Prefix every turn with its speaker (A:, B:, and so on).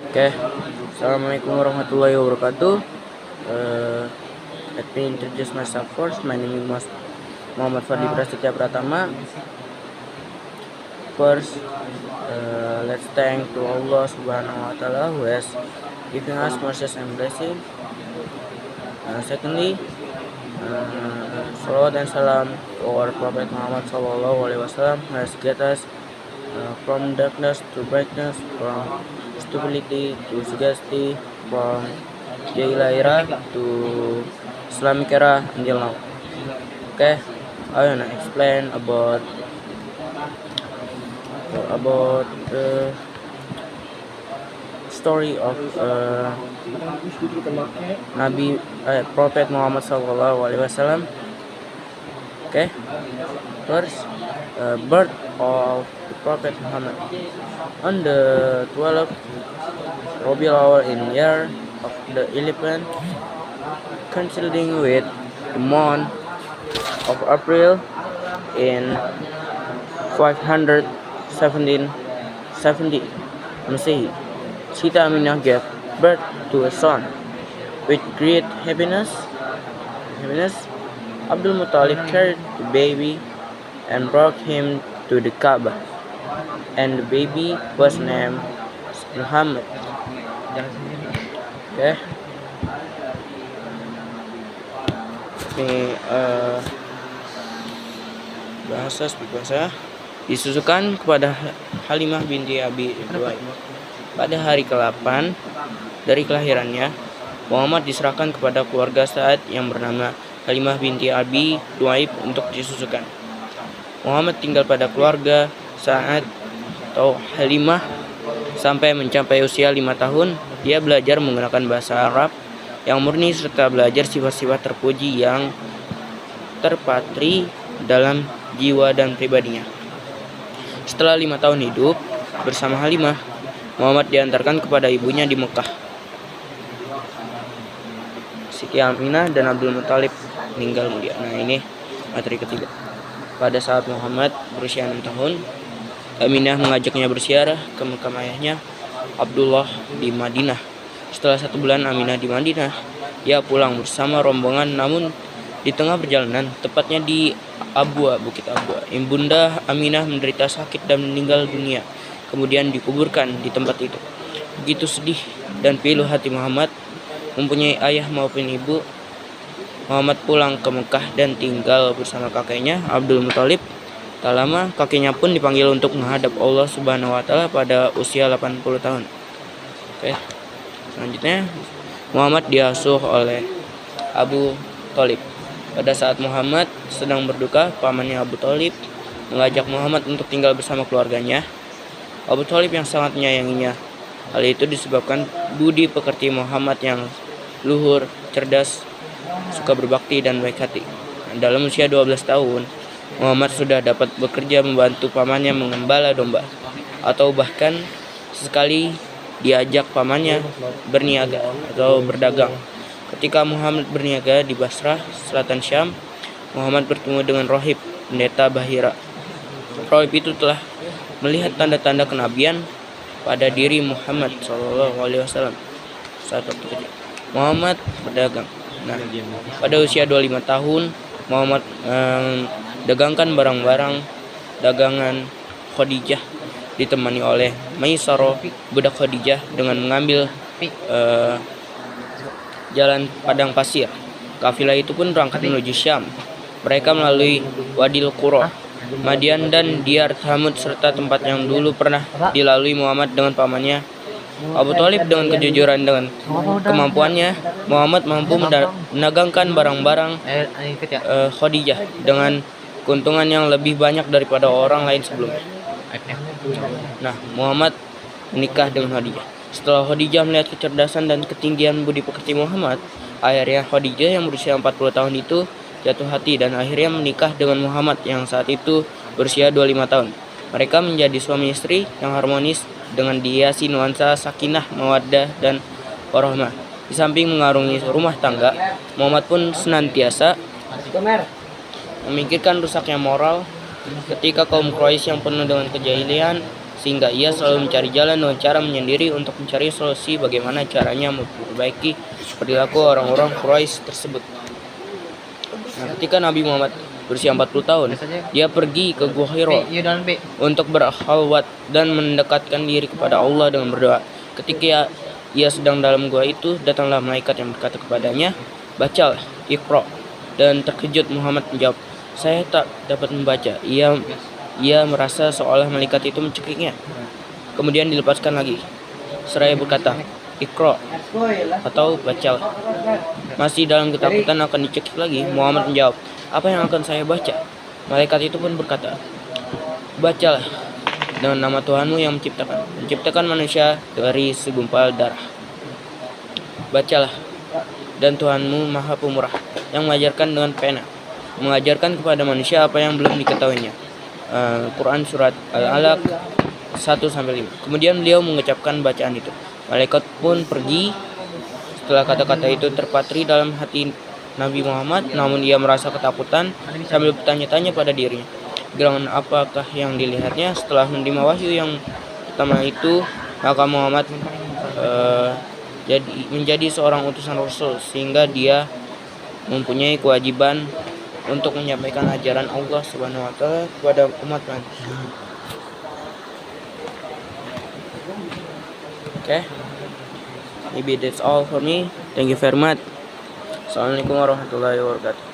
A: Oke, Assalamualaikum warahmatullahi wabarakatuh. Let me introduce myself first. My name is Muhammad Fadli Prasetya Pratama. First, let's thank to Allah Subhanahu wa Ta'ala who has given us mercy and blessing. Secondly, salawat and salam to our Prophet Muhammad Sallallahu Alaihi Wasallam who has get us from darkness to brightness, from stability to suggestion, from Jahiliyah era to Islamic era until now. Okay, I wanna explain about the story of Prophet Muhammad Sallallahu Alaihi Wasallam. Okay, first, birth of the Prophet Muhammad on the 12th Rabiul Awal in year of the 11th, coinciding with the month of April in 570 Masehi. Sita Aminah gave birth to a son with great happiness. Abdul Muttalib carried the baby and brought him to the Kaaba, and the baby was named Muhammad. Okay. Ini bahasa disusukan kepada Halimah binti Abi Ibrahim. Pada hari ke-8 dari kelahirannya, Muhammad diserahkan kepada keluarga Sa'ad yang bernama Halimah binti Abi Duaib untuk disusukan. Muhammad tinggal pada keluarga Sa'ad atau Halimah sampai mencapai usia 5 tahun. Dia belajar menggunakan bahasa Arab yang murni serta belajar sifat-sifat terpuji yang terpatri dalam jiwa dan pribadinya. Setelah 5 tahun hidup bersama Halimah, Muhammad diantarkan kepada ibunya di Mekah. Siti Aminah dan Abdul Muttalib meninggal muda. Nah, ini materi ketiga. Pada saat Muhammad berusia 6 tahun, Aminah mengajaknya berziarah ke makam ayahnya Abdullah di Madinah. Setelah 1 bulan Aminah di Madinah, dia pulang bersama rombongan, namun di tengah perjalanan, tepatnya di Abwa, Bukit Abwa, Ibunda Aminah menderita sakit dan meninggal dunia, kemudian dikuburkan di tempat itu. Begitu sedih dan pilu hati Muhammad, mempunyai ayah maupun ibu. Muhammad pulang ke Mekah dan tinggal bersama kakeknya Abdul Muttalib. Tak lama kakeknya pun dipanggil untuk menghadap Allah Subhanahu wa Ta'ala pada usia 80 tahun. Oke. Selanjutnya, Muhammad diasuh oleh Abu Thalib. Pada saat Muhammad sedang berduka, pamannya Abu Thalib mengajak Muhammad untuk tinggal bersama keluarganya. Abu Thalib yang sangat menyayanginya. Hal itu disebabkan budi pekerti Muhammad yang luhur, cerdas, suka berbakti dan baik hati. Dalam usia 12 tahun, Muhammad sudah dapat bekerja membantu pamannya mengembala domba, atau bahkan sekali diajak pamannya berniaga atau berdagang. Ketika Muhammad berniaga di Basrah, selatan Syam, Muhammad bertemu dengan Rohib, pendeta Bahira. Rohib itu telah melihat tanda-tanda kenabian pada diri Muhammad SAW saat waktu kecil. Muhammad berdagang. Nah, pada usia 25 tahun, Muhammad dagangkan barang-barang dagangan Khadijah, ditemani oleh Maisarah, budak Khadijah, dengan mengambil jalan padang pasir. Kafilah itu pun berangkat menuju Syam. Mereka melalui Wadil Qura, Madian dan Diyar Thamud, serta tempat yang dulu pernah dilalui Muhammad dengan pamannya Abu Thalib. Dengan kejujuran dan kemampuannya, Muhammad mampu mendagangkan barang-barang Khadijah dengan keuntungan yang lebih banyak daripada orang lain sebelumnya. Nah, Muhammad menikah dengan Khadijah. Setelah Khadijah melihat kecerdasan dan ketinggian budi pekerti Muhammad, akhirnya Khadijah yang berusia 40 tahun itu jatuh hati dan akhirnya menikah dengan Muhammad yang saat itu berusia 25 tahun. Mereka menjadi suami istri yang harmonis dengan dihiasi nuansa sakinah, mawaddah, dan warahmah. Di samping mengarungi rumah tangga, Muhammad pun senantiasa memikirkan rusaknya moral ketika kaum Quraisy yang penuh dengan kejahilian sehingga ia selalu mencari jalan dengan cara menyendiri untuk mencari solusi bagaimana caranya memperbaiki perilaku orang-orang Quraisy tersebut. Nah, ketika Nabi Muhammad berusia 40 tahun, dia pergi ke Gua Hira untuk berkhalwat dan mendekatkan diri kepada Allah dengan berdoa. Ketika ia sedang dalam gua itu, datanglah malaikat yang berkata kepadanya, "Bacalah, Iqra." Dan terkejut Muhammad menjawab, "Saya tak dapat membaca." Ia merasa seolah malaikat itu mencekiknya. Kemudian dilepaskan lagi. Seraya berkata, "Iqra," atau bacalah. Masih dalam ketakutan akan dicekik lagi, Muhammad menjawab, "Apa yang akan saya baca?" Malaikat itu pun berkata, "Bacalah dengan nama Tuhanmu yang menciptakan manusia dari segumpal darah. Bacalah, dan Tuhanmu Maha Pemurah, yang mengajarkan dengan pena, mengajarkan kepada manusia apa yang belum diketahuinya." Quran Surat Al-Alaq 1-5. Kemudian beliau mengucapkan bacaan itu. Malaikat pun pergi. Setelah kata-kata itu terpatri dalam hati Nabi Muhammad, namun ia merasa ketakutan sambil bertanya-tanya pada dirinya, gerangan apakah yang dilihatnya. Setelah menerima wahyu yang pertama itu, maka Muhammad menjadi seorang utusan Rasul, sehingga dia mempunyai kewajiban untuk menyampaikan ajaran Allah Subhanahu wa taala kepada umat manusia. Okay, maybe that's all for me. Thank you very much. Assalamualaikum warahmatullahi wabarakatuh.